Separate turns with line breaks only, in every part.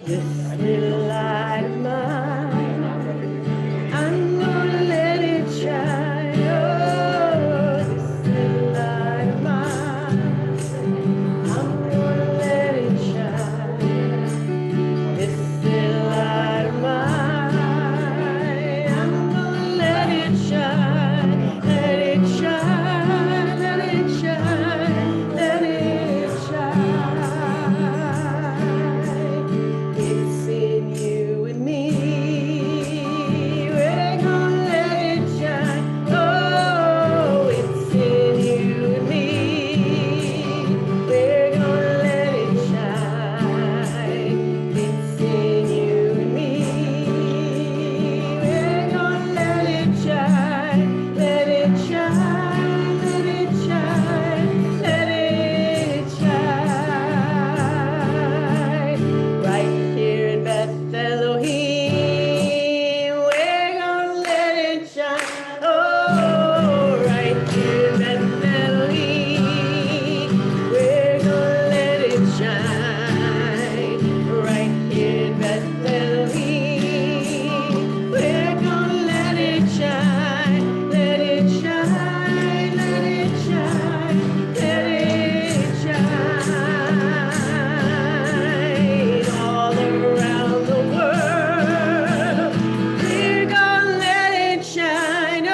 This little light of mine, I'm gonna let it shine. Oh, this little light of mine, I'm gonna let it shine. This little light of mine, I'm gonna let it shine. Let it shine, let it shine, let it shine. It's in you and me. We're gonna let it shine. Oh, it's in you and me. We're gonna let it shine. It's in you and me. We're gonna let it shine. Let it shine. Let it shine. Let it shine. Right here in Beth Elohim, we're gonna let it shine. Oh, right here in Beth Elohim, we're gonna let it shine. Right here in Beth Elohim, we're gonna let it shine. Let it shine, let it shine, let it shine. All around the world, we're gonna let it shine. Oh,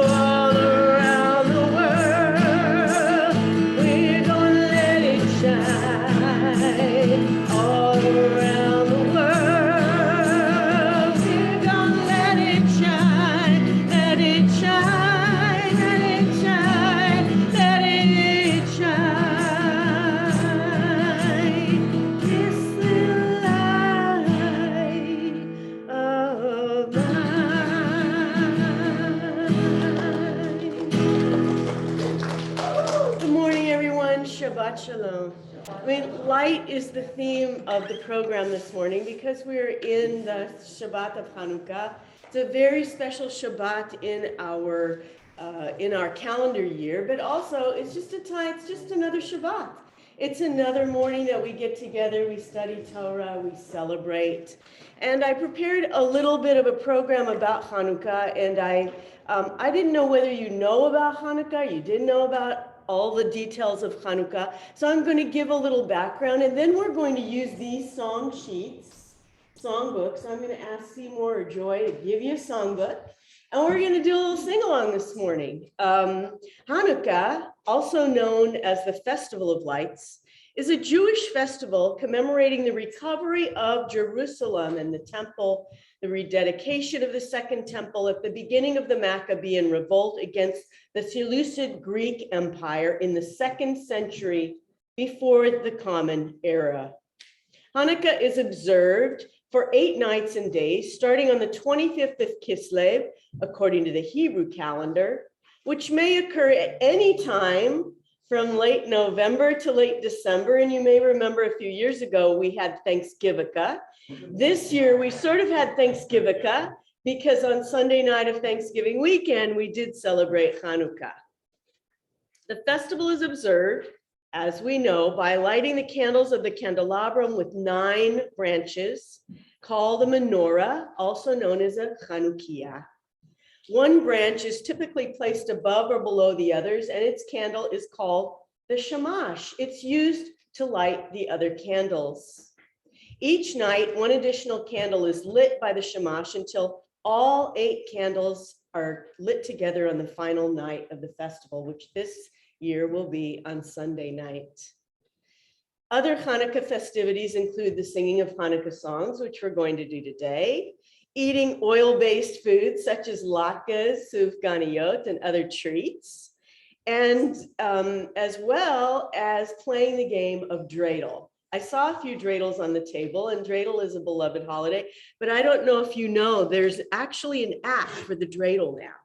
all around the world, we're gonna let it shine. All around the world, we're gonna let it shine. Let it shine, let it shine, let it shine. This little light of mine. Good morning, everyone. Shabbat Shalom. I mean, light is the theme of the program this morning because we're in the Shabbat of Hanukkah. It's a very special Shabbat in our calendar year, but also it's just a time, it's just another Shabbat. It's another morning that we get together, we study Torah, we celebrate. And I prepared a little bit of a program about Hanukkah, and I didn't know whether you know about Hanukkah, you didn't know about all the details of Hanukkah. So I'm going to give a little background, and then we're going to use these song sheets, songbooks. I'm going to ask Seymour or Joy to give you a songbook, and we're going to do a little sing-along this morning. Hanukkah, also known as the Festival of Lights, is a Jewish festival commemorating the recovery of Jerusalem and the temple, the rededication of the Second Temple at the beginning of the Maccabean revolt against the Seleucid Greek Empire in the 2nd century before the Common Era. Hanukkah is observed for 8 nights and days, starting on the 25th of Kislev, according to the Hebrew calendar, which may occur at any time from late November to late December. And you may remember a few years ago, we had Thanksgivika. This year, we sort of had Thanksgivika because on Sunday night of Thanksgiving weekend, we did celebrate Hanukkah. The festival is observed, as we know, by lighting the candles of the candelabrum with 9 branches, called the menorah, also known as a Chanukiah. One branch is typically placed above or below the others, and its candle is called the shamash. It's used to light the other candles. Each night, 1 additional candle is lit by the shamash until all 8 candles are lit together on the final night of the festival, which this year will be on Sunday night. Other Hanukkah festivities include the singing of Hanukkah songs, which we're going to do today, eating oil-based foods such as latkes, sufganiyot, and other treats, and as well as playing the game of Dreidel. I saw a few dreidels on the table, and Dreidel is a beloved holiday, but I don't know if you know, there's actually an app for the Dreidel now.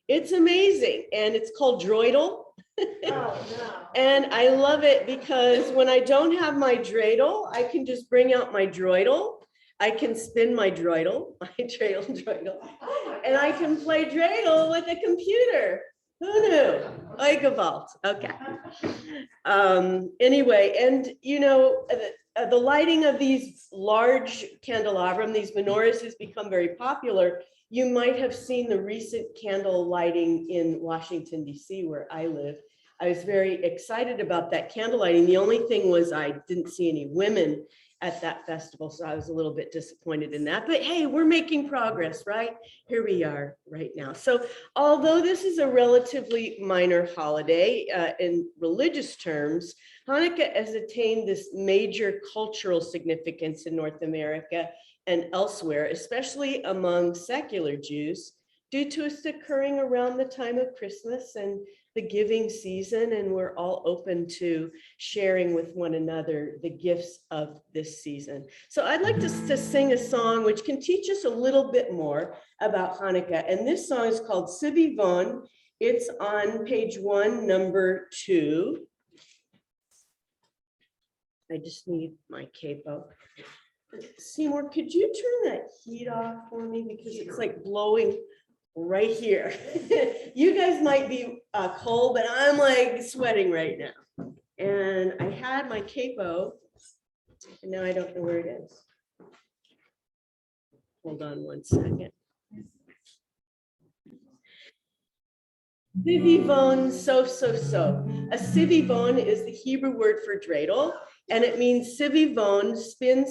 It's amazing, and it's called Dreidel. Oh, no. And I love it because when I don't have my dreidel, I can just bring out my droidel. I can spin my droidel, and I can play dreidel with a computer. Who knew? Oigewalt. Okay. Anyway, and you know, the lighting of these large candelabrum, these menorahs, has become very popular. You might have seen the recent candle lighting in Washington, D.C., where I live. I was very excited about that candle lighting. The only thing was I didn't see any women at that festival, so I was a little bit disappointed in that. But hey, we're making progress, right? Here we are right now. So although this is a relatively minor holiday in religious terms, Hanukkah has attained this major cultural significance in North America and elsewhere, especially among secular Jews, due to its occurring around the time of Christmas and the giving season, and we're all open to sharing with one another the gifts of this season. So I'd like to sing a song which can teach us a little bit more about Hanukkah, and this song is called Sibivan. It's on page 1, number 2. I just need my capo. Seymour, could you turn that heat off for me, because it's like blowing right here. You guys might be cold, but I'm like sweating right now. And I had my capo, and now I don't know where it is. Hold on one second. Sibivan, so. A sibivan is the Hebrew word for dreidel, and it means Sibivan, spin.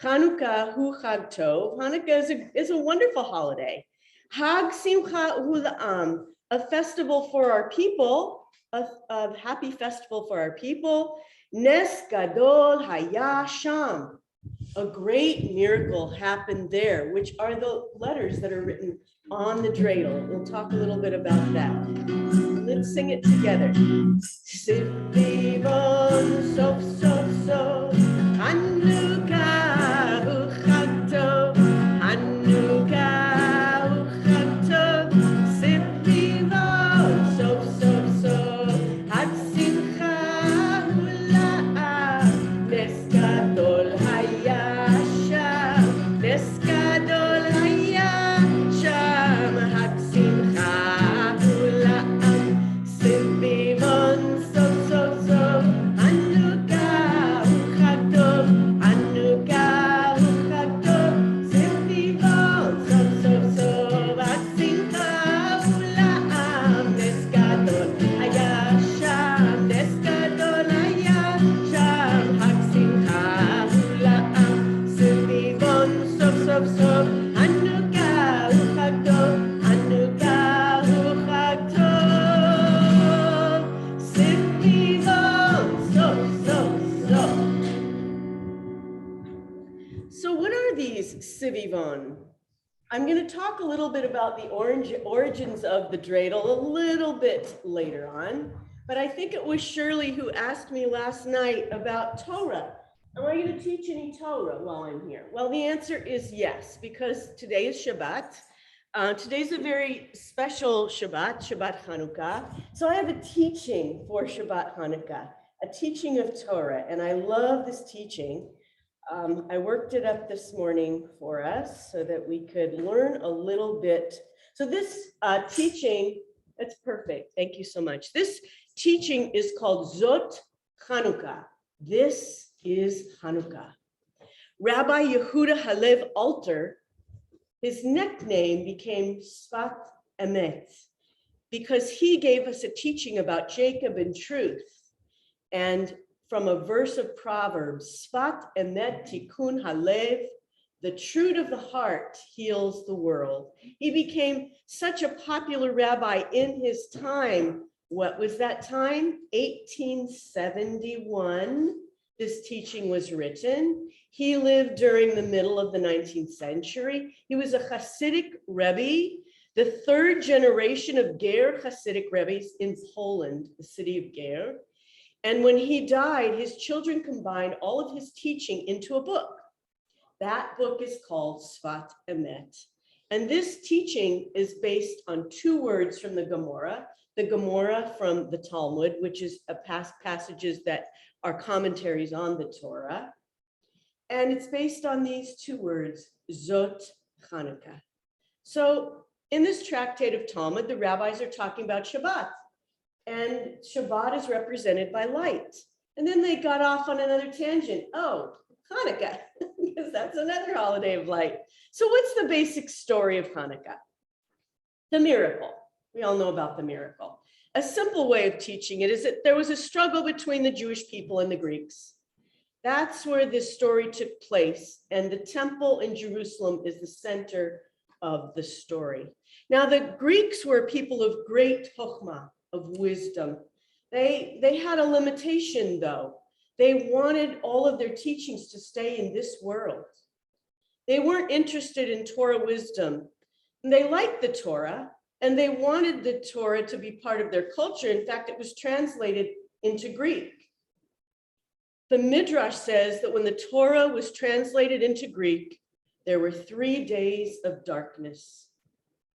Chanukah hu chag tov. Hanukkah is a wonderful holiday. Hag simcha hu la'am, a festival for our people, a happy festival for our people. Nes gadol haya sham, a great miracle happened there, which are the letters that are written on the dreidel. We'll talk a little bit about that. Let's sing it together. Sibivan, so. Hanukkah hu chag tov. Hanukkah hu chag tov. Sibivan, so. Hag simcha hu la'am. Nes gadol haya sham. Nes gadol haya sham. Hag simcha hu la'am. Sibivan, so. Hanukkah hu chag tov. Hanukkah hu chag tov. Sibivan, so. Hag simcha hu la'am. Nes gadol haya sham. Nes gadol haya sham. Hag simcha hu la'am. Sibivan, so. Hanukkah hu chag tov. Hanukkah hu chag tov. Sibivan, so. So what are these Sibivan? I'm going to talk a little bit about the origins of the dreidel a little bit later on, but I think it was Shirley who asked me last night about Torah. Am I going to teach any Torah while I'm here? Well, the answer is yes, because today is Shabbat. Today's a very special Shabbat, Shabbat Hanukkah. So I have a teaching for Shabbat Hanukkah, a teaching of Torah, and I love this teaching. I worked it up this morning for us so that we could learn a little bit. So this teaching, that's perfect. Thank you so much. This teaching is called Zot Chanukah. This is Hanukkah. Rabbi Yehuda Halev Alter, his nickname became Sfat Emet because he gave us a teaching about Jacob and truth. And from a verse of Proverbs, Sfat Emet Tikkun Halev, the truth of the heart heals the world. He became such a popular rabbi in his time. What was that time? 1871. This teaching was written. He lived during the middle of the 19th century. He was a Hasidic Rebbe, the third generation of Ger Hasidic Rebbes in Poland, the city of Ger. And when he died, his children combined all of his teaching into a book. That book is called Sfat Emet. And this teaching is based on 2 words from the Gemara from the Talmud, which is passages that are commentaries on the Torah. And it's based on these 2 words, Zot Chanukah. So In this tractate of Talmud, the rabbis are talking about Shabbat, and Shabbat is represented by light. And then they got off on another tangent. Oh, Hanukkah, because that's another holiday of light. So what's the basic story of Hanukkah? The miracle. We all know about the miracle. A simple way of teaching it is that there was a struggle between the Jewish people and the Greeks. That's where this story took place, and the temple in Jerusalem is the center of the story. Now, the Greeks were people of great chokhmah, of wisdom. They had a limitation, though. They wanted all of their teachings to stay in this world. They weren't interested in Torah wisdom. They liked the Torah, and they wanted the Torah to be part of their culture. In fact, it was translated into Greek. The Midrash says that when the Torah was translated into Greek, there were 3 days of darkness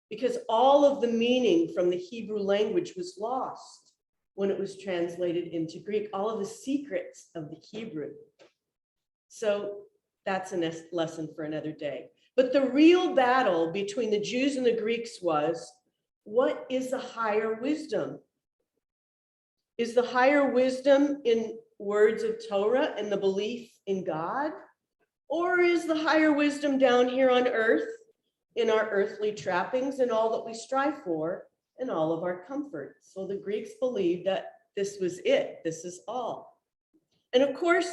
because all of the meaning from the Hebrew language was lost when it was translated into Greek, all of the secrets of the Hebrew. So that's a lesson for another day. But the real battle between the Jews and the Greeks was, what is the higher wisdom? Is the higher wisdom in words of Torah and the belief in God? Or is the higher wisdom down here on earth in our earthly trappings and all that we strive for and all of our comforts? So the Greeks believed that this was it, this is all. And of course,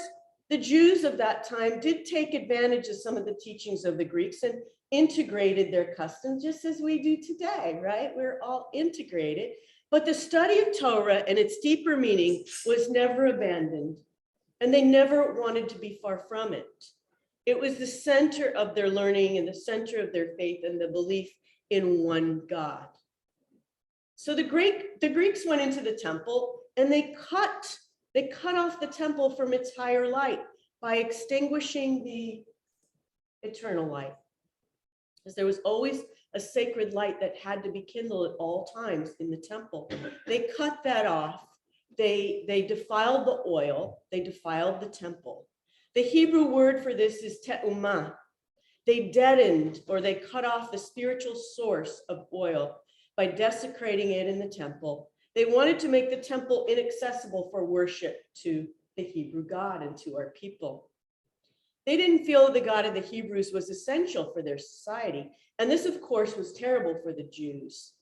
the Jews of that time did take advantage of some of the teachings of the Greeks and integrated their customs just as we do today, right? We're all integrated. But the study of Torah and its deeper meaning was never abandoned, and they never wanted to be far from it. It was the center of their learning and the center of their faith and the belief in one God. So the Greeks went into the temple and they cut off the temple from its higher light by extinguishing the eternal light. Because there was always a sacred light that had to be kindled at all times in the temple. They cut that off. They defiled the oil. They defiled the temple. The Hebrew word for this is te'umah. They deadened or they cut off the spiritual source of oil by desecrating it in the temple. They wanted to make the temple inaccessible for worship to the Hebrew God and to our people. They didn't feel that the God of the Hebrews was essential for their society. And this, of course, was terrible for the Jews.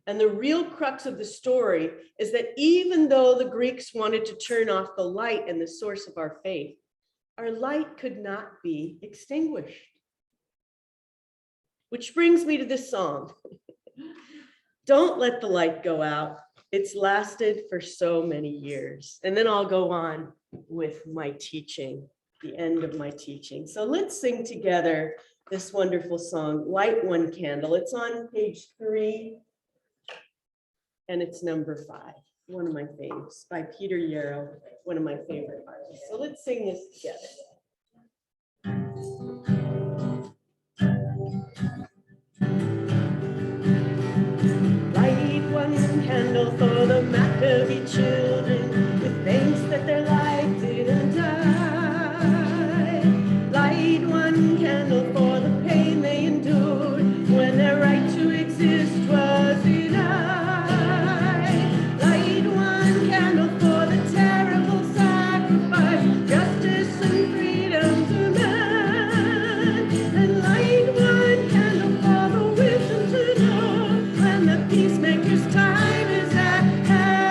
And the real crux of the story is that even though the Greeks wanted to turn off the light and the source of our faith, our light could not be extinguished. Which brings me to this song. Don't let the light go out. It's lasted for so many years. And then I'll go on with my teaching, the end of my teaching. So let's sing together this wonderful song, Light One Candle. It's on page 3, and it's number 5, one of my favorites, by Peter Yarrow, one of my favorite artists. So let's sing this together. Light one candle for the Maccabee children, with thanks that their light didn't die. Light one candle for the pain they endured when their right to exist was denied. Light one candle for the terrible sacrifice, justice and freedom to man. And light one candle for the wisdom to know when the peacemaker's time is at hand.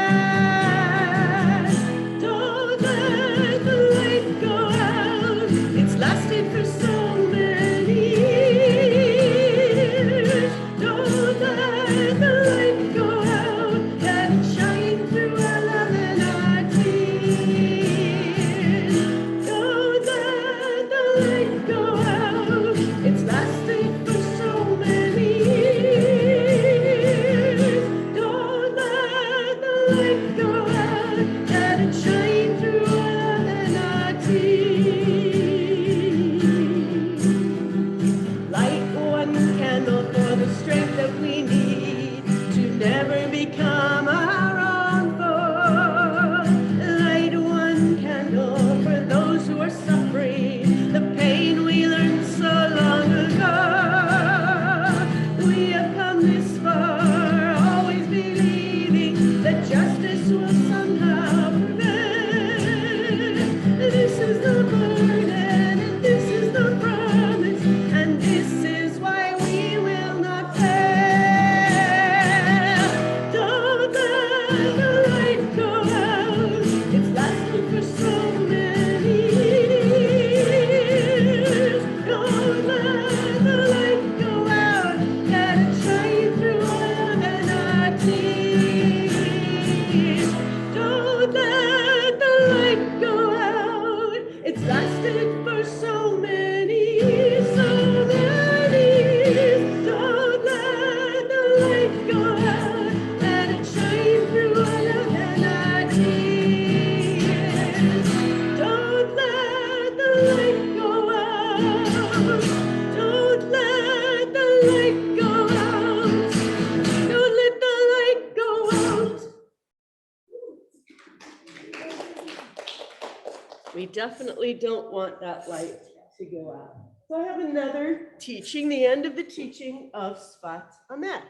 We definitely don't want that light to go out. So I have another teaching, the end of the teaching of Sfat Emet.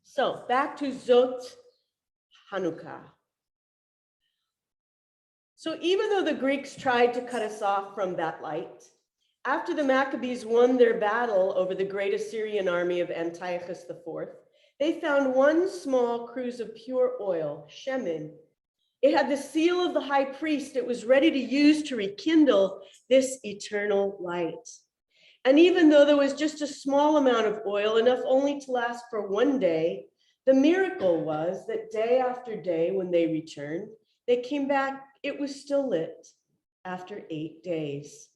So back to Zot Hanukkah. So even though the Greeks tried to cut us off from that light, after the Maccabees won their battle over the great Assyrian army of Antiochus IV, they found one small cruse of pure oil, shemen. It had the seal of the high priest. It was ready to use to rekindle this eternal light. And even though there was just a small amount of oil, enough only to last for one day, the miracle was that day after day, when they returned, they came back, it was still lit after 8 days.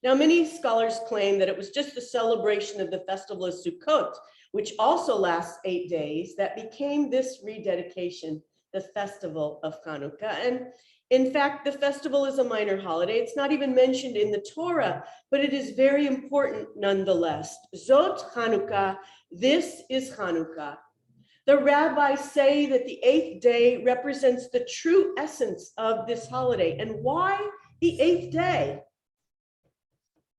Now, many scholars claim that it was just the celebration of the festival of Sukkot, which also lasts 8 days, that became this rededication, the festival of Hanukkah. And in fact, the festival is a minor holiday. It's not even mentioned in the Torah, but it is very important nonetheless. Zot Hanukkah, this is Hanukkah. The rabbis say that the 8th day represents the true essence of this holiday. And why the 8th day?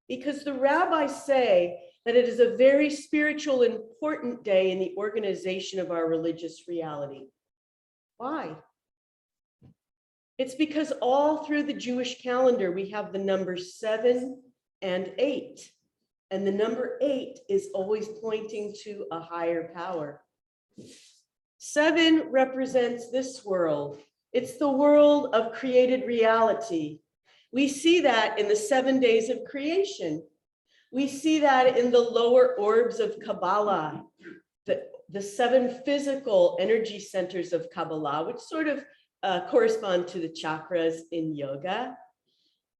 Because the rabbis say that it is a very spiritual, important day in the organization of our religious reality. Why? It's because all through the Jewish calendar, we have the numbers 7 and 8. And the number 8 is always pointing to a higher power. 7 represents this world. It's the world of created reality. We see that in the 7 days of creation. We see that in the lower orbs of Kabbalah, the 7 physical energy centers of Kabbalah, which sort of correspond to the chakras in yoga.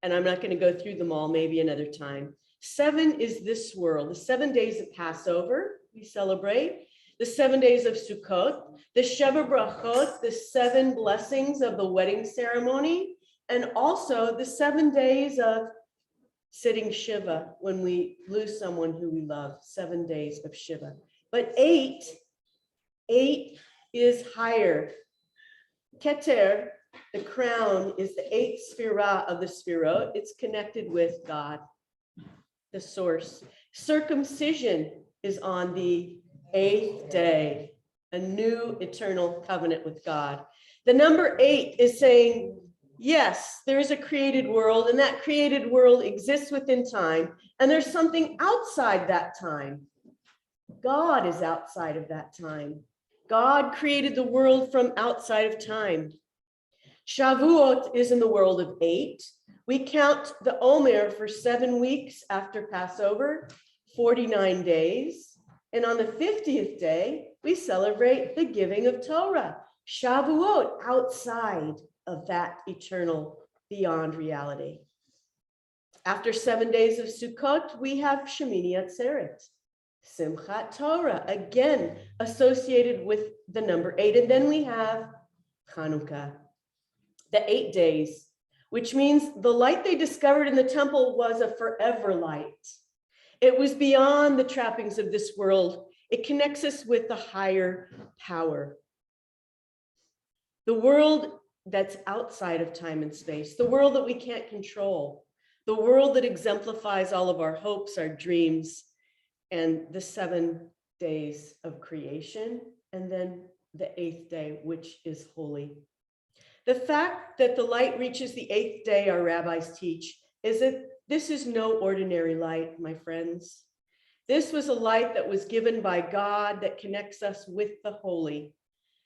And I'm not going to go through them all, maybe another time. 7 is this world. The 7 days of Passover, we celebrate. The 7 days of Sukkot, the Sheva Brachot, the 7 blessings of the wedding ceremony, and also the 7 days of sitting Shiva when we lose someone who we love, 7 days of Shiva. But 8 is higher. Keter, the crown, is the 8th sphira of the sphirot. It's connected with God, the source. Circumcision is on the 8th day, a new eternal covenant with God. The number 8 is saying, yes, there is a created world, and that created world exists within time, and there's something outside that time. God is outside of that time. God created the world from outside of time. Shavuot is in the world of 8. We count the Omer for 7 weeks after Passover, 49 days. And on the 50th day, we celebrate the giving of Torah, Shavuot, outside of that eternal, beyond reality. After 7 days of Sukkot, we have Shemini Atzeret, Simchat Torah, again associated with the number 8. And then we have Hanukkah, the 8 days, which means the light they discovered in the temple was a forever light. It was beyond the trappings of this world. It connects us with the higher power. The world that's outside of time and space, the world that we can't control, the world that exemplifies all of our hopes, our dreams, and the 7 days of creation, and then the 8th day, which is holy. The fact that the light reaches the 8th day, our rabbis teach, is that this is no ordinary light, my friends. This was a light that was given by God that connects us with the holy,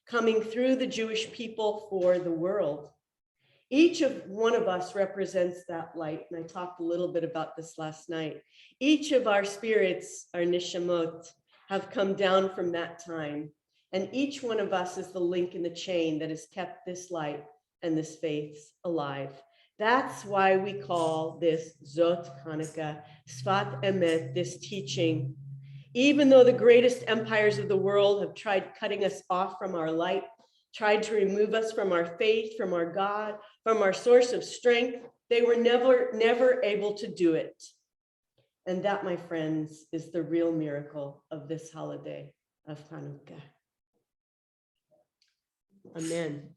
coming through the Jewish people for the world. Each one of us represents that light, and I talked a little bit about this last night. Each of our spirits, our nishamot, have come down from that time, and each one of us is the link in the chain that has kept this light and this faith alive. That's why we call this Zot Hanukkah, Sfat Emet, this teaching. Even though the greatest empires of the world have tried cutting us off from our light, tried to remove us from our faith, from our God, from our source of strength, they were never able to do it. And that, my friends, is the real miracle of this holiday of Hanukkah. Amen.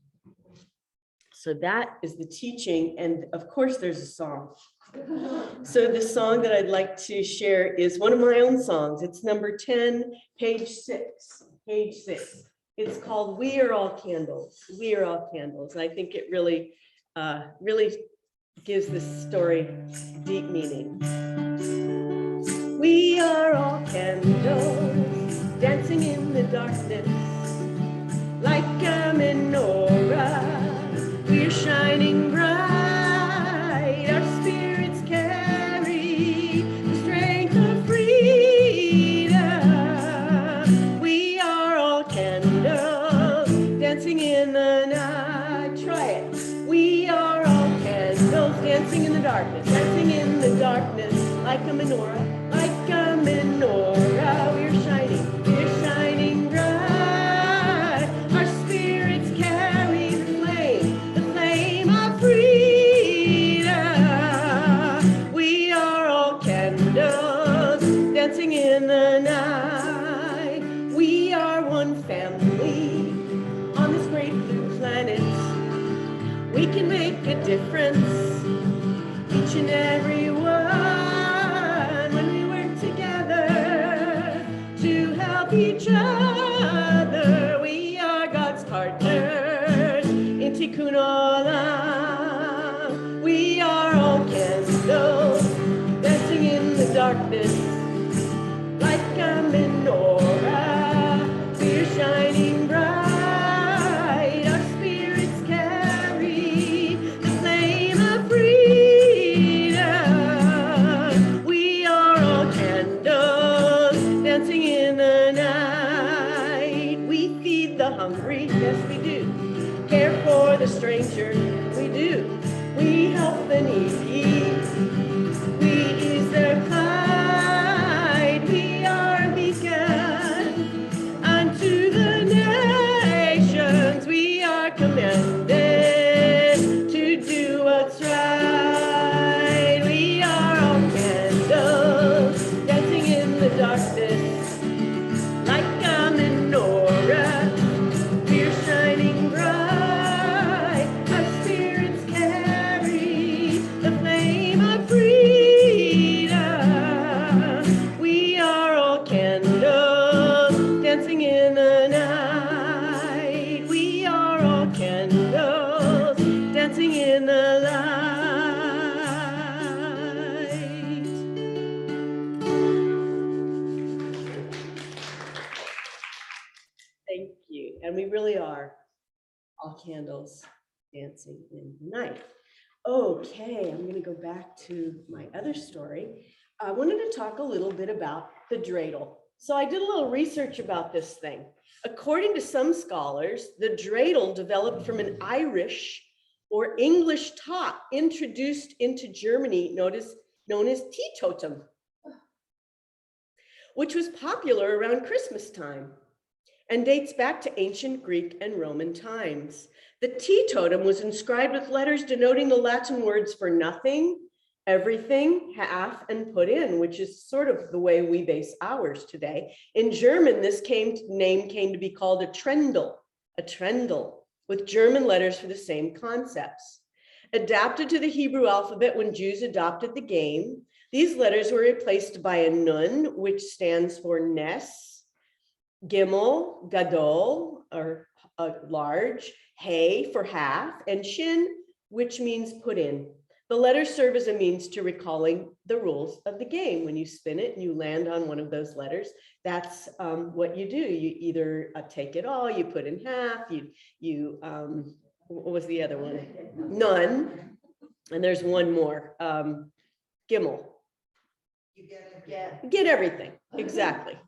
So that is the teaching. And of course, there's a song. So the song that I'd like to share is one of my own songs. It's number 10, page 6. Page 6. It's called We Are All Candles. We Are All Candles. I think it really, really gives this story deep meaning. We are all candles dancing in the darkness like a menorah. We're shining bright. Our spirits carry the strength of freedom. We are all candles dancing in the night. Try it. We are all candles dancing in the darkness, dancing in the darkness like a menorah. Like a menorah, we're shining bright. Our spirits carry the flame of freedom. We are all candles dancing in the night. We are one family on this great blue planet. We can make a difference, each and every one. Each other, we are God's partners in Tikkun Olam. We are all candles dancing in the darkness like a menorah. We're shining bright. Our spirits carry the flame of freedom. We are all candles dancing in the hungry, yes we do. Care for the stranger, we do. We help the needy, we ease their plight. We are a beacon unto the nations. We are commanded to do what's right. We are all candles dancing in the darkness like a menorah. Shining bright, our spirits carry the flame of freedom. We are all candles dancing in the night. We are all candles dancing in the light. Thank you. And we really are all candles dancing in the night. Okay, I'm going to go back to my other story. I wanted to talk a little bit about the dreidel. So I did a little research about this thing. According to some scholars, the dreidel developed from an Irish or English top introduced into Germany known as teetotum, which was popular around Christmas time and dates back to ancient Greek and Roman times. The teetotum was inscribed with letters denoting the Latin words for nothing, everything, half, and put in, which is sort of the way we base ours today. In German, this name came to be called a trendel, with German letters for the same concepts. Adapted to the Hebrew alphabet when Jews adopted the game, these letters were replaced by a nun, which stands for Nes, Gimel, Gadol, or large, Hey for half, and Shin, which means put in. The letters serve as a means to recalling the rules of the game. When you spin it and you land on one of those letters, that's what you do. You either take it all, you put in half, what was the other one? None. And there's one more, Gimel. You get everything, exactly.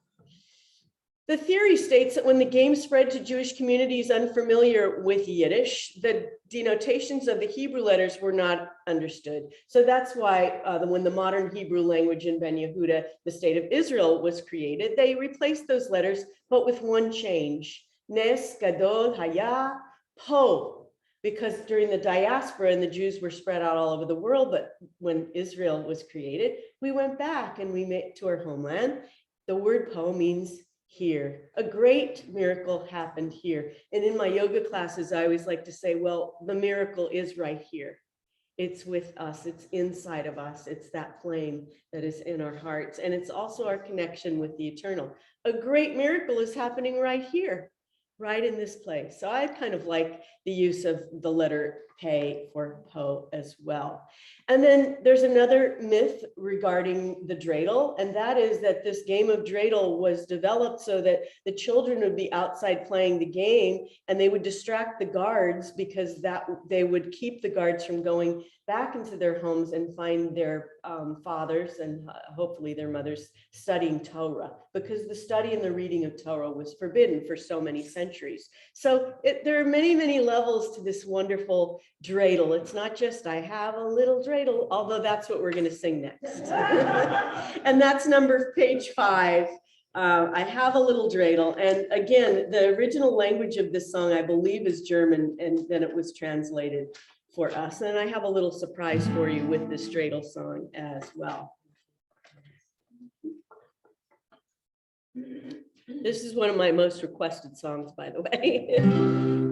The theory states that when the game spread to Jewish communities unfamiliar with Yiddish, the denotations of the Hebrew letters were not understood. So that's why when the modern Hebrew language in Ben Yehuda, the state of Israel, was created, they replaced those letters, but with one change. Nes, Gadol, Haya, Po. Because during the diaspora and the Jews were spread out all over the world, but when Israel was created, we went back and we made to our homeland. The word Po means here. A great miracle happened here. And in my yoga classes, I always like to say, well, the miracle is right here. It's with us, it's inside of us. It's that flame that is in our hearts. And it's also our connection with the eternal. A great miracle is happening right here, right in this place. So I kind of like the use of the letter Pe for Po as well. And then there's another myth regarding the dreidel, and that is that this game of dreidel was developed so that the children would be outside playing the game and they would distract the guards, because that they would keep the guards from going back into their homes and find their fathers and hopefully their mothers studying Torah, because the study and the reading of Torah was forbidden for so many centuries. So there are many, many levels to this wonderful dreidel. It's not just I have a little dreidel, although that's what we're going to sing next. And that's page 5. I have a little dreidel. And again, the original language of this song, I believe, is German, and then it was translated for us. And I have a little surprise for you with this dreidel song as well. This is one of my most requested songs, by the way.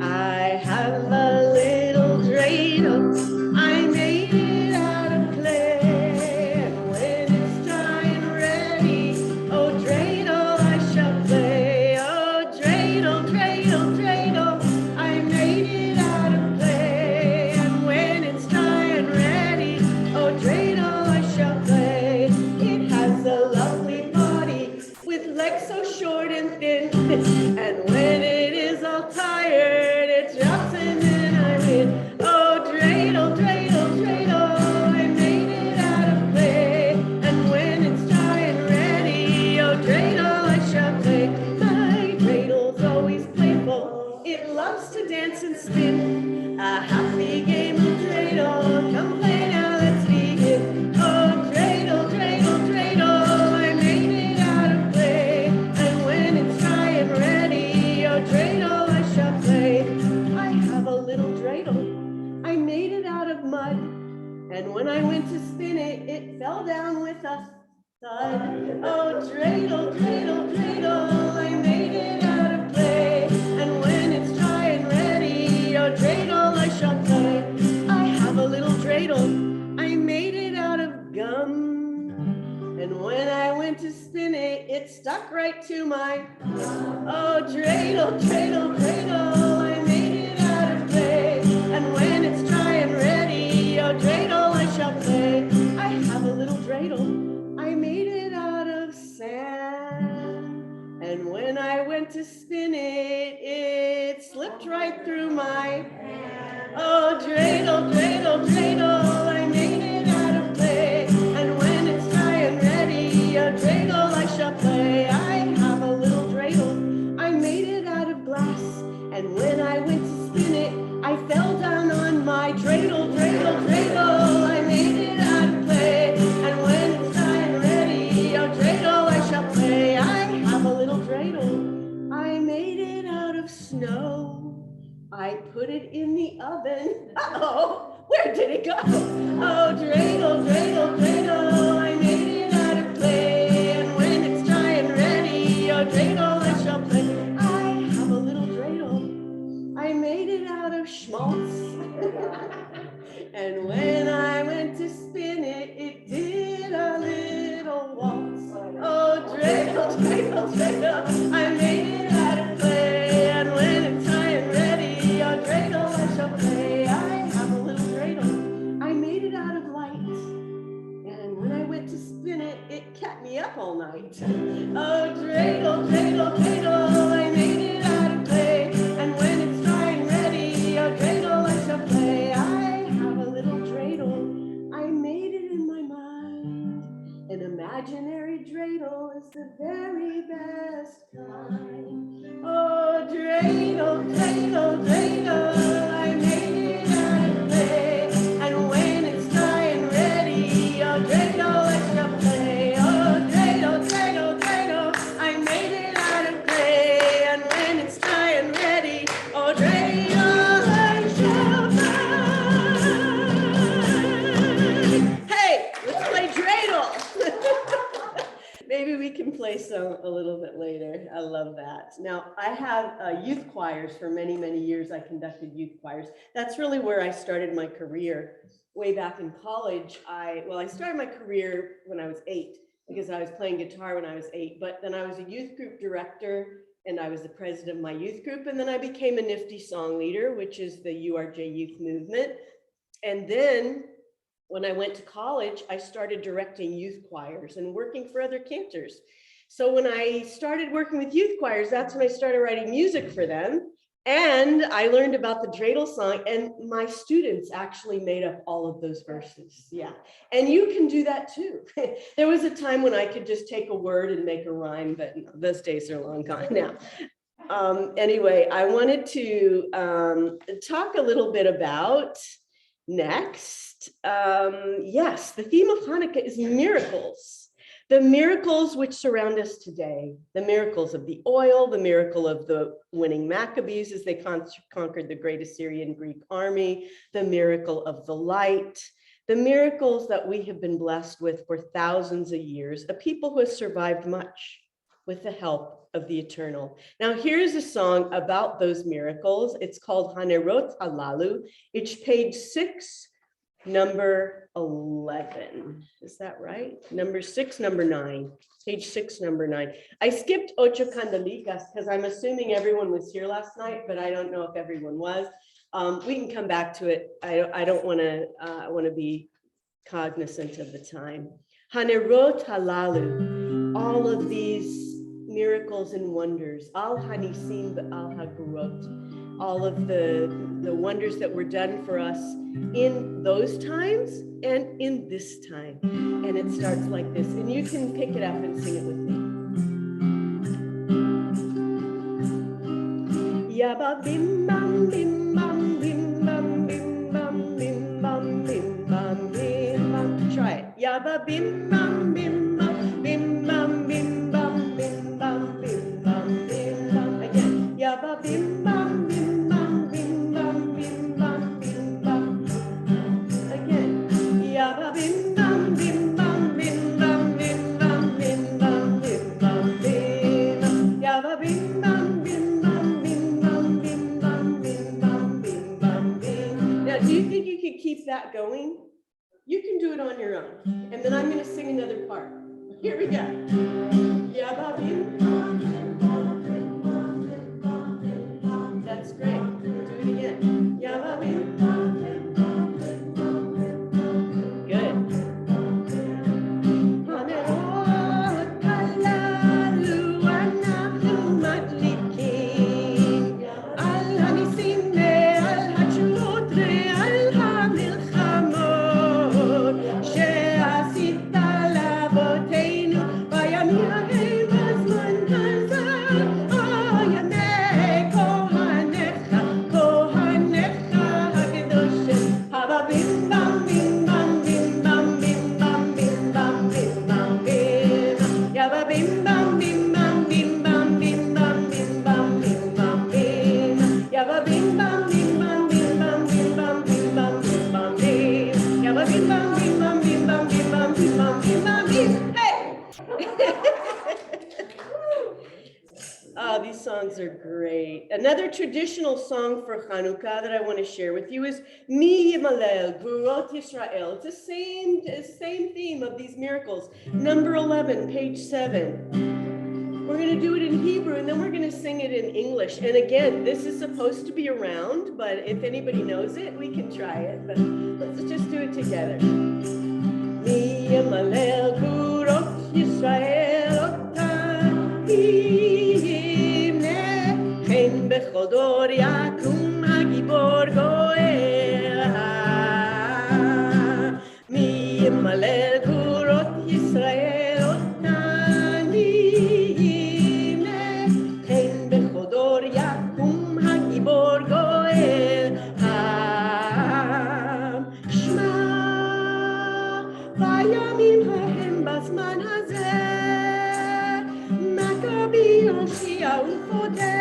I have a little dreidel, I made it out of clay, and when it's dry and ready, oh dreidel, I shall play. Oh dreidel, dreidel, dreidel, I made it out of clay, and when it's dry and ready, oh dreidel, I shall play. It has a lovely body with legs so short and thin, and when it is all tired, it drops and then I'm in. Oh dreidel, dreidel, dreidel, I made it out of clay, and when it's dry and ready, oh dreidel, I shall play. My dreidel always playful, it loves to dance and spin, a happy game of dreidel, come play now, let's begin. Oh dreidel, dreidel, dreidel, I made it out of clay, and when it's dry and ready, oh dreidel, I shall play. I have a little dreidel, I made it out of mud, and when I went to spin it, it fell down with a thud. Oh dreidel, dreidel, dreidel, I made it out of clay, and when it's dry and ready, oh dreidel, I shall play. I have a little dreidel, I made it out of gum, and when I went to spin it, it stuck right to my. Oh dreidel, dreidel, dreidel, I made it out of clay, and when it's dry and ready, oh dreidel, I shall play. I have a little dreidel, I made it out of sand, and when I went to spin it, it slipped right through my. Oh dreidel, dreidel, dreidel, I made it out of clay, and when it's dry and ready, oh dreidel, I shall play. I have a little dreidel, I made it out of glass, and when I went to spin it, I fell down on my dreidel, dreidel, dreidel, I made it out of clay, and when it's dry and ready, oh dreidel, I shall play. I have a little dreidel, I made it out of snow, I put it in the oven. Uh-oh, where did it go? Oh dreidel, dreidel, dreidel, I made it out of clay, and when it's dry and ready, oh dreidel, I shall play. I have a little dreidel, I made it out of schmaltz, and when I went to spin it, it did a little waltz. Oh dreidel, dreidel, dreidel, I made it out of clay, and when it's dry and ready, oh dreidel, I shall play. I have a little dreidel, I made it out of light, and when I went to spin it, it kept me up all night. Oh dreidel, dreidel, dreidel, I made it out of clay, and when it's dry and ready, oh dreidel, I shall play. I have a little dreidel, I made it in my mind. An imaginary dreidel is the very best kind. Oh dreidel, dreidel, dreidel, I made it out of clay, and when it's dry and ready, oh dreidel, I shall play. Oh dreidel, dreidel, dreidel, I made it out of clay, and when it's dry and ready, oh dreidel, I shall play. Hey, let's play dreidel. Maybe we can play some song a little bit later. I love that. Now, I have youth choirs for many, many years. I conducted youth choirs. That's really where I started my career. Way back in college, I started my career when I was 8 because I was playing guitar when I was 8, but then I was a youth group director and I was the president of my youth group. And then I became a nifty song leader, which is the URJ youth movement. And then when I went to college, I started directing youth choirs and working for other cantors. So when I started working with youth choirs, that's when I started writing music for them. And I learned about the Dreidel song, and my students actually made up all of those verses. Yeah, and you can do that too. There was a time when I could just take a word and make a rhyme, but no, those days are long gone now. Anyway, I wanted to talk a little bit about next. Yes, the theme of Hanukkah is miracles. The miracles which surround us today, the miracles of the oil, the miracle of the winning Maccabees as they conquered the great Assyrian Greek army, the miracle of the light, the miracles that we have been blessed with for thousands of years, a people who have survived much with the help of the eternal. Now, here's a song about those miracles. It's called Hanerot Halalu. It's page 6, number 11. Is that right? Number 6, number 9. Page 6, number 9. I skipped Ocho Candelitas because I'm assuming everyone was here last night, but I don't know if everyone was. We can come back to it. I don't want to. I want to be cognizant of the time. Hanerot Halalu. All of these miracles and wonders. Al Hanisim Al Hagurot. All of the wonders that were done for us in those times and in this time. And it starts like this, and you can pick it up and sing it with me. Yaba bim bam bim bam bim bam bim bam bim bam bim bam bim bam. Try it. Yaba bim bam bim bam bim bam bim bam bim bam bim bam bim bam. Again. Yaba bim bam bim bam bim bam bim bam bim bam. Again. Yaba bim bam bim bam bim bam bim bam bim bam bim bam bim. Yaba bim bam bim bam bim bam bim bam bim bam bim bam bim. Now, do you think you could keep that going? You can do it on your own. And then I'm going to sing another part. Here we go. Yaba bim bam bim bam bim bam bim bam bim bam. That's great. Do it again. Yaba bim bam bim bam bim bam bim bam. Good. Hanerot halalu anachnu madlikin al hanisim ve'al hatshuvot ve'al hamilchamot she'asita la'avoteinu bayamim hahem b'zman hazeh ayamei kohanecha hakadoshim haba bim bam bim bam bim bam bim bam bim bam bim bam bim yaba bim bam bim bam bim bam bim bam bim bam bim bam bim yaba bim bam bim bam bim bam bim bam bim bam bim bam bim yaba bim bam bim bam bim bam bim bam bim bam bim bam bim. Hey! Oh, these songs are great. Another traditional song for Hanukkah that I want to share with you is Mi Yimalel, Gvurot Yisrael. It's the same theme of these miracles. Number 11, page 7. We're going to do it in Hebrew, and then we're going to sing it in English. And again, this is supposed to be around, but if anybody knows it, we can try it. But let's just do it together. Mi Yimalel, Gvurot Yisrael, בחודור יקום הגיבור גואל מי ימלא גבורות ישראל אותני ימנה כן בחודור יקום הגיבור גואל שמע בימים ההם בזמן הזה מכבי יושיע ופודה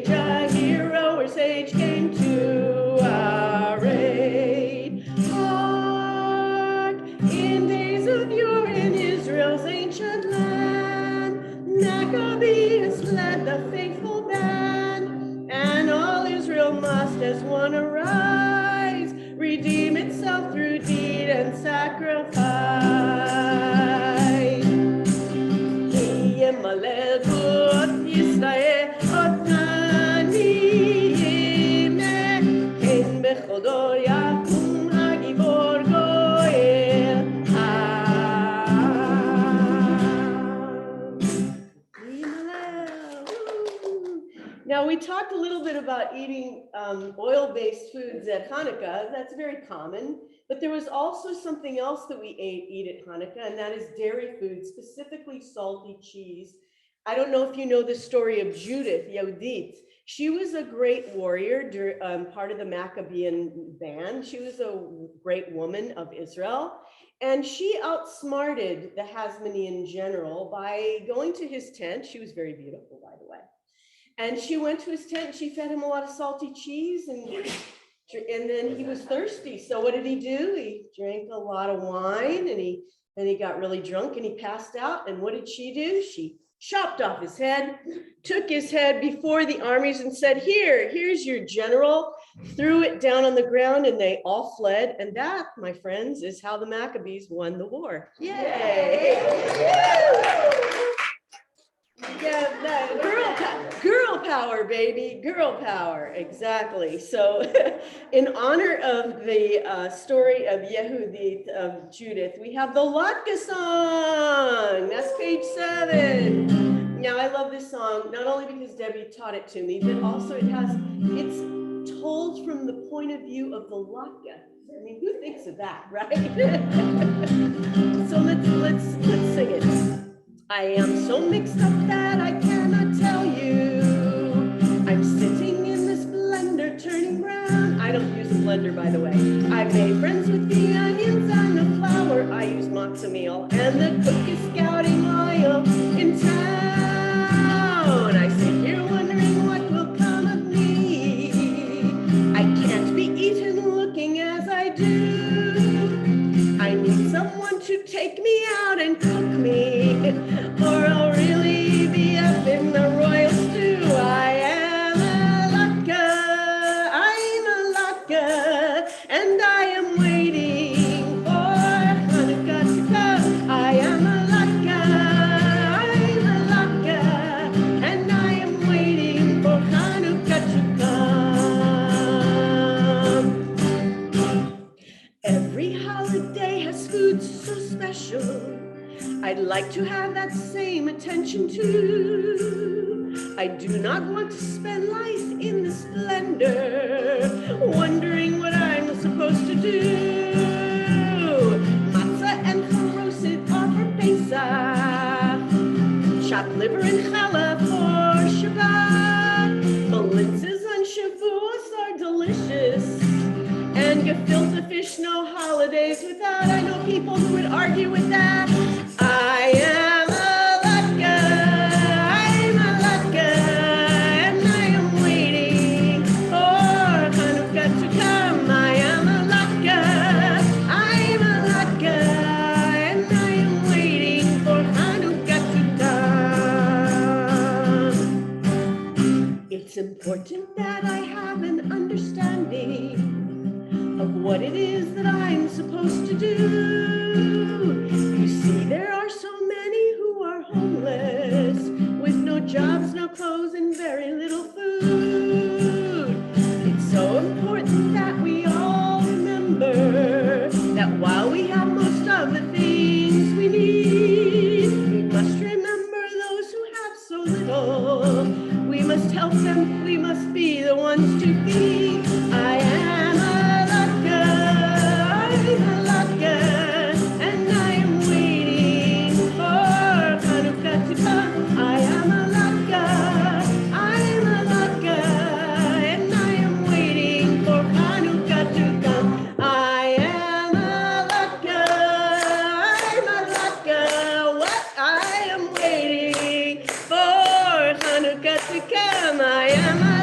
sage, a hero or sage came to our aid. Hark, in days of yore in Israel's ancient land, Maccabees led the faithful band, and all Israel must as one arise, redeem itself through deed and sacrifice. Yemalel B'ot Yisrael Otani Yimeh, Ein Bechodo Yakum Hagibor Goel Now, we talked a little bit about eating oil-based foods at Hanukkah. That's very common. But there was also something else that we eat at Hanukkah, and that is dairy food, specifically salty cheese. I don't know if you know the story of Judith, Yehudit. She was a great warrior, part of the Maccabean band. She was a great woman of Israel. And she outsmarted the Hasmonean general by going to his tent. She was very beautiful, by the way. And she went to his tent, and she fed him a lot of salty cheese, and then he was thirsty. So what did he do? He drank a lot of wine, and then he got really drunk and he passed out. And what did she do? She chopped off his head, took his head before the armies and said, here's your general, threw it down on the ground, and they all fled. And that, my friends, is how the Maccabees won the war. Yay! Yeah, girl power, baby, girl power, exactly. So in honor of the story of Yehudit, of Judith, we have the Latka song. That's page 7. Now, I love this song, not only because Debbie taught it to me, but also it's told from the point of view of the Latka. I mean, who thinks of that, right? So let's sing it. I am so mixed up that I cannot tell you. I'm sitting in the splendor, turning brown. I don't use a blender, by the way. I've made friends with the onions and the flour. I use matzo meal, and the cook is scouting oil in town. I sit here wondering what will come of me. I can't be eaten looking as I do. I need someone to take me out and cook me, or I'll really be up in the royal stew. I am a Latka, and I am waiting for Hanukkah to come. I am a Latka, and I am waiting for Hanukkah to come. Every holiday has food so special. I'd like to have that same attention too. I do not want to spend life in the splendor, wondering what I'm supposed to do. Matzah and charoset are for Pesach, chopped liver and challah for Shabbat. Malintzes and Shavuos are delicious, and gefilte fish, no holidays without. I know people who would argue with that. I am a Latka, and I am waiting for Hanukkah to come. I am a Latka, and I am waiting for Hanukkah to come. It's important that I have an understanding of what it is that I'm supposed to do. You see, there are so many who are homeless, with no jobs, no clothes, and very little food. It's so important that we all remember that while we have most of the things we need, we must remember those who have so little. We must help them, we must be the ones to feed. I am a Latka, and I am waiting for Hanukkah to come. I am a Latka, and I am waiting for Hanukkah to come. I am a Latka, what I am waiting for Hanukkah to come. I am a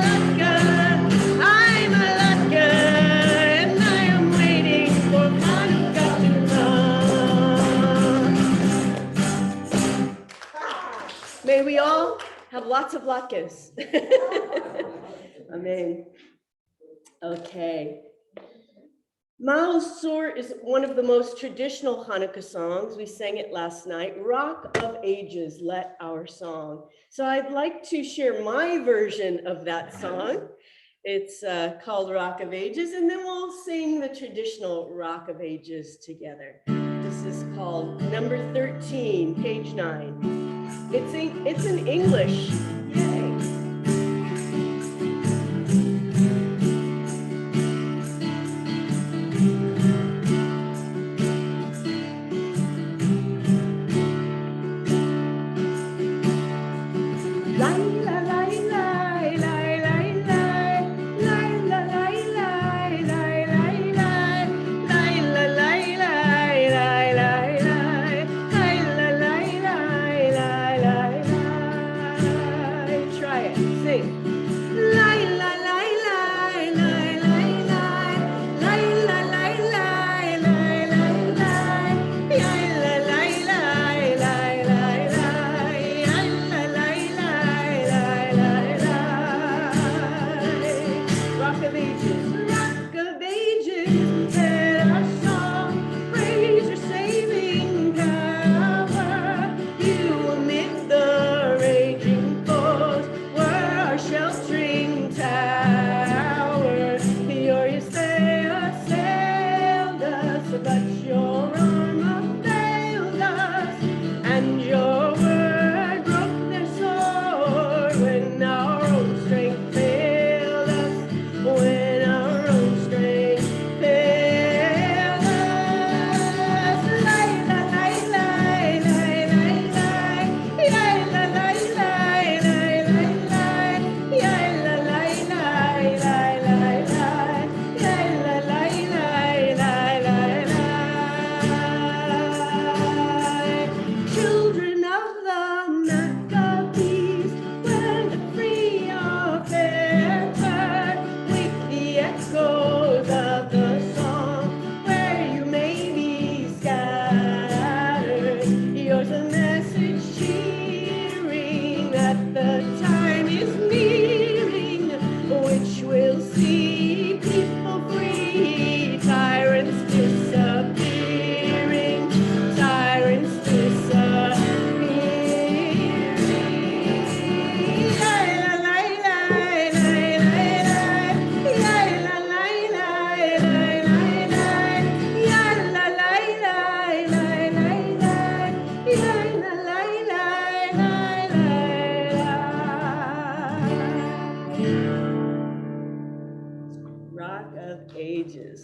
lots of latkes. Amen. Okay. Ma'oz Tzur is one of the most traditional Hanukkah songs. We sang it last night. Rock of Ages, let our song. So I'd like to share my version of that song. It's called Rock of Ages, and then we'll sing the traditional Rock of Ages together. This is called number 13, page 9. It's in English. Yay.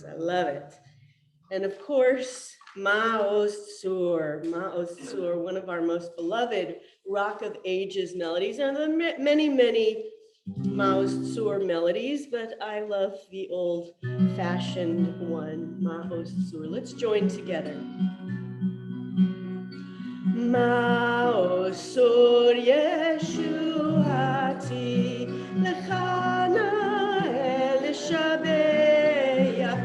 I love it. And of course, Ma'oz Tzur, one of our most beloved Rock of Ages melodies. And there are many, many Ma'oz Tzur melodies, but I love the old-fashioned one, Ma'oz Tzur. Let's join together. Ma'oz Tzur Yeshuati Lechana El Shabei,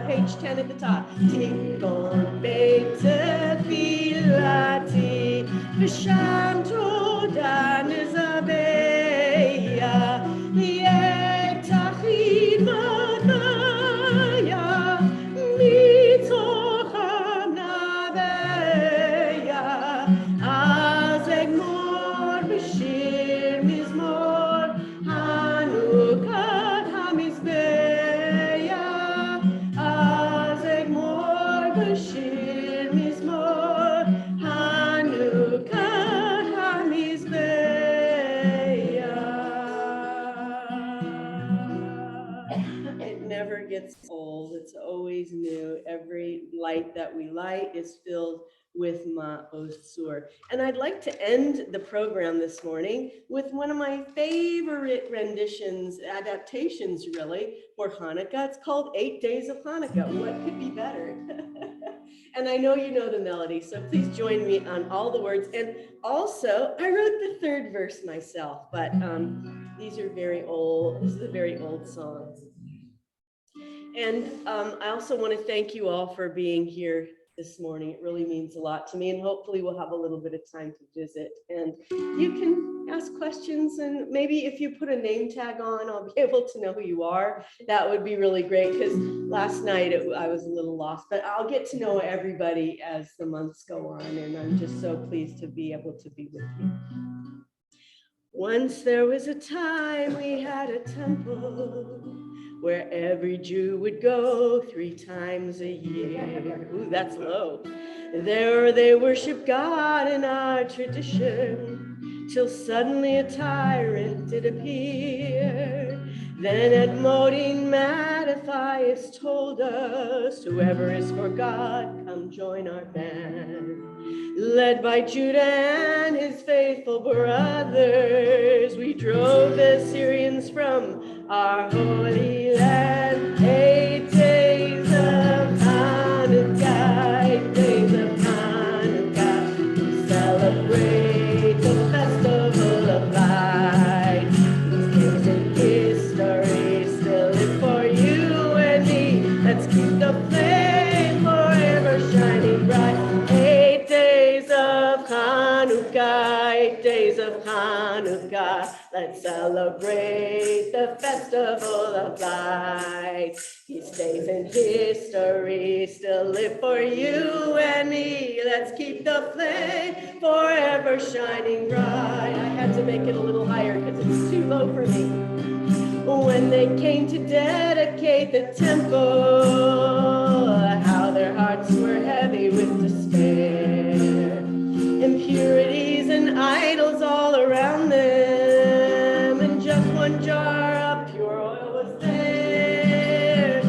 page 10 at the top. Tikon Beit Tefilati V'sham Toda Nizabeya Lietachid Madaya Mitzocham Nabeya Azegmor B'shir Mizmor Hanukkah HaMizbeya Bashir Mizmor Hanukkah HaMizbeya. It never gets old. It's always new. Every light that we light is filled with Ma'oz Tzur. And I'd like to end the program this morning with one of my favorite renditions, adaptations really, for Hanukkah. It's called 8 Days of Hanukkah. What could be better? And I know you know the melody, so please join me on all the words. And also, I wrote the third verse myself, but these are very old. This is a very old song. And I also want to thank you all for being here this morning. It really means a lot to me, and hopefully we'll have a little bit of time to visit. And you can ask questions, and maybe if you put a name tag on, I'll be able to know who you are. That would be really great, because last night I was a little lost, but I'll get to know everybody as the months go on, and I'm just so pleased to be able to be with you. Once there was a time we had a temple where every Jew would go 3 times a year. Ooh, that's low. There they worship God in our tradition, till suddenly a tyrant did appear. Then at Modin Mattathias told us, whoever is for God, come join our band. Led by Judah and his faithful brothers, we drove the Syrians from our holy land. 8 days of Hanukkah, 8 days of Hanukkah, we celebrate the festival of light. These days in history still live for you and me. Let's keep the flame forever shining bright. 8 days of Hanukkah, 8 days of Hanukkah, let's celebrate the festival of light. These days in history still live for you and me. Let's keep the flame forever shining bright. I had to make it a little higher because it's too low for me. When they came to dedicate the temple, how their hearts were heavy with despair. Impurities and idols all around them, and just one jar of pure oil was there.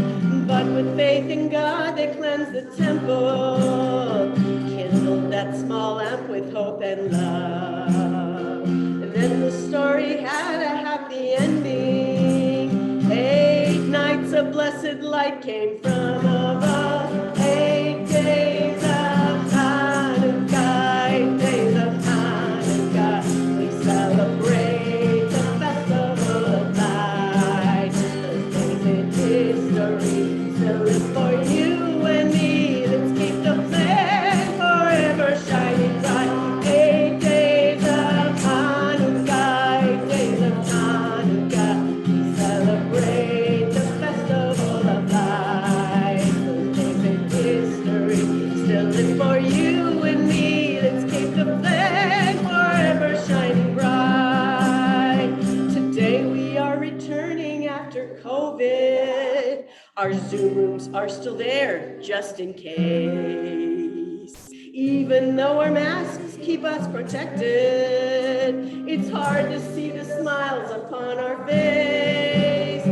But with faith in God, they cleansed the temple, kindled that small lamp with hope and love. And then the story had a happy ending. 8 nights of blessed light came from above. 8 days of Hanukkah, 8 days of Hanukkah, we celebrate the festival of light. Those days in history still live for you and me. Let's keep the flame forever shining bright. 8 days of Hanukkah, 8 days of Hanukkah, we celebrate the festival of light. Those days in history still live for you and me. Let's keep the flame forever shining bright. Today we are returning after COVID. Our Zoom rooms are still there, just in case. Even though our masks keep us protected, it's hard to see the smiles upon our face.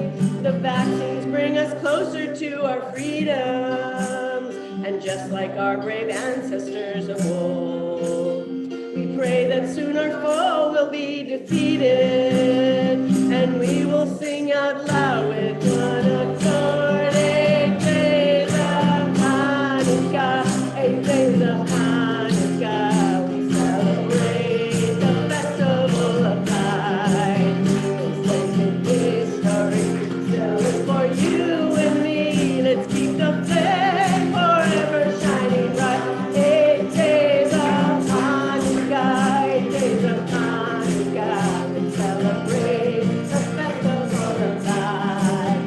The vaccines bring us closer to our freedoms, and just like our brave ancestors of old, we pray that soon our foe will be defeated, and we will sing out loud with one accord. 8 days of Hanukkah, 8 days of Hanukkah, we celebrate the festival of light. Those days in history still live for you and me. Let's keep the flame forever shining bright. 8 days of Hanukkah, 8 days of Hanukkah, we celebrate the festival of light.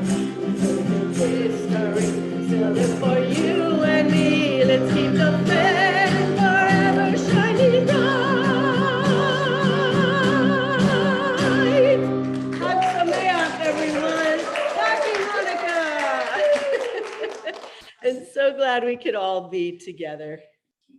Those days in history still live for you and me. Let's keep the flame forever shining bright. Chag Sameach, everyone. Happy Hanukkah. And so glad we could all be together.